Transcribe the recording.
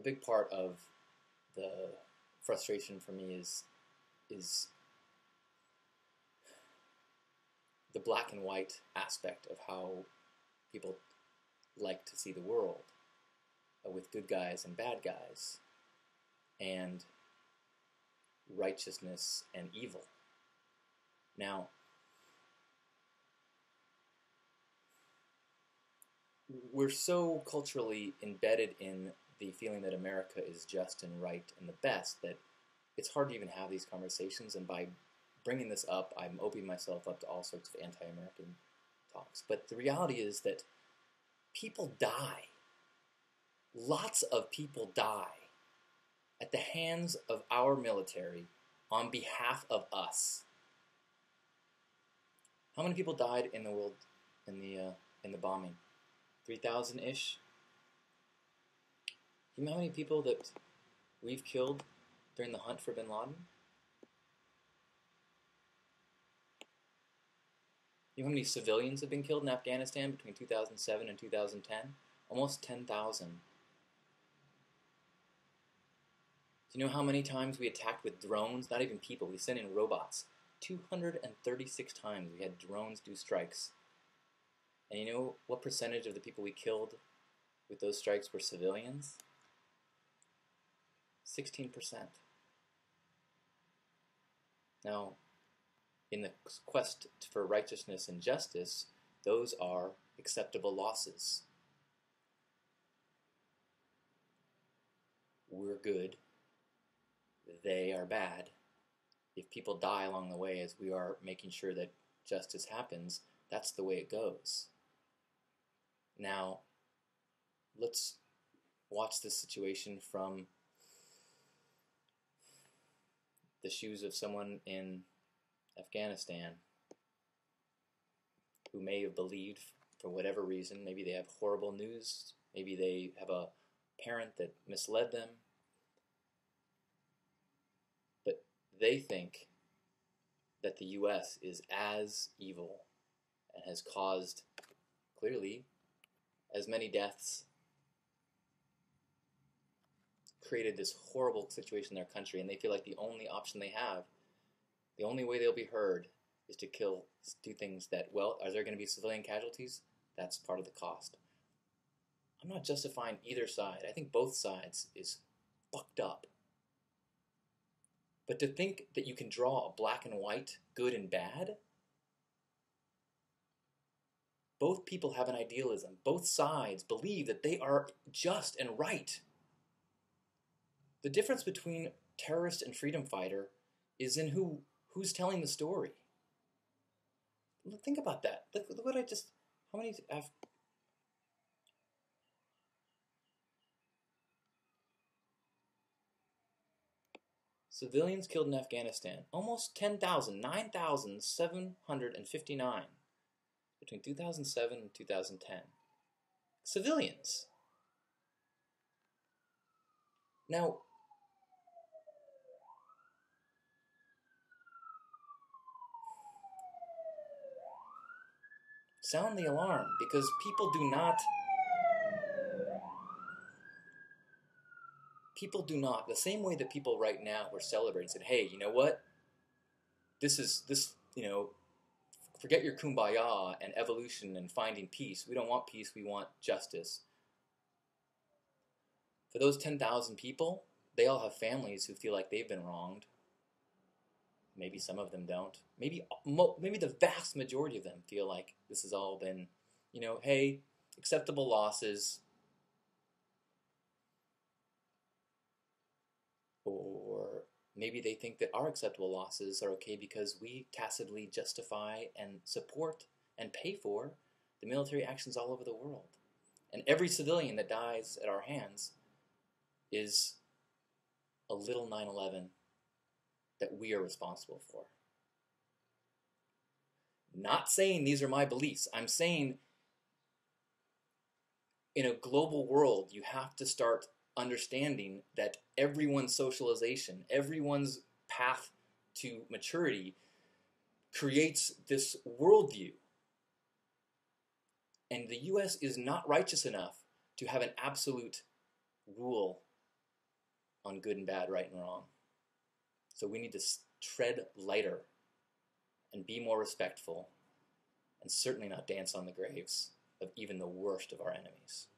big part of the frustration for me is the black and white aspect of how people like to see the world, with good guys and bad guys, and righteousness and evil. Now, we're so culturally embedded in the feeling that America is just and right and the best that it's hard to even have these conversations. And by bringing this up, I'm opening myself up to all sorts of anti-American talks. But the reality is that people die. Lots of people die at the hands of our military on behalf of us. How many people died in the world in the bombing? 3,000-ish. You know how many people that we've killed during the hunt for bin Laden? You know how many civilians have been killed in Afghanistan between 2007 and 2010? Almost 10,000. Do you know how many times we attacked with drones? Not even people, we sent in robots. 236 times we had drones do strikes. And you know what percentage of the people we killed with those strikes were civilians? 16%. Now, in the quest for righteousness and justice, those are acceptable losses. We're good. They are bad. If people die along the way as we are making sure that justice happens, that's the way it goes. Now, let's watch this situation from the shoes of someone in Afghanistan who may have believed, for whatever reason, maybe they have horrible news, maybe they have a parent that misled them, but they think that the U.S. is as evil and has caused, clearly, as many deaths, created this horrible situation in their country, and they feel like the only option they have, the only way they'll be heard, is to do things that, well, are there going to be civilian casualties? That's part of the cost. I'm not justifying either side. I think both sides is fucked up. But to think that you can draw a black and white, good and bad, both people have an idealism. Both sides believe that they are just and right. The difference between terrorist and freedom fighter is in who's telling the story. Think about that. Look what how many civilians killed in Afghanistan? Almost 10,000, 9,759 between 2007 and 2010. Civilians. Now, sound the alarm, because people do not, the same way that people right now who are celebrating said, hey, you know what? Forget your kumbaya and evolution and finding peace. We don't want peace, we want justice. For those 10,000 people, they all have families who feel like they've been wronged. Maybe some of them don't. Maybe the vast majority of them feel like this has all been, hey, acceptable losses. Or maybe they think that our acceptable losses are okay because we tacitly justify and support and pay for the military actions all over the world. And every civilian that dies at our hands is a little 9/11 that we are responsible for. Not saying these are my beliefs. I'm saying in a global world, you have to start understanding that everyone's socialization, everyone's path to maturity creates this worldview. And the U.S. is not righteous enough to have an absolute rule on good and bad, right and wrong. So we need to tread lighter and be more respectful, and certainly not dance on the graves of even the worst of our enemies.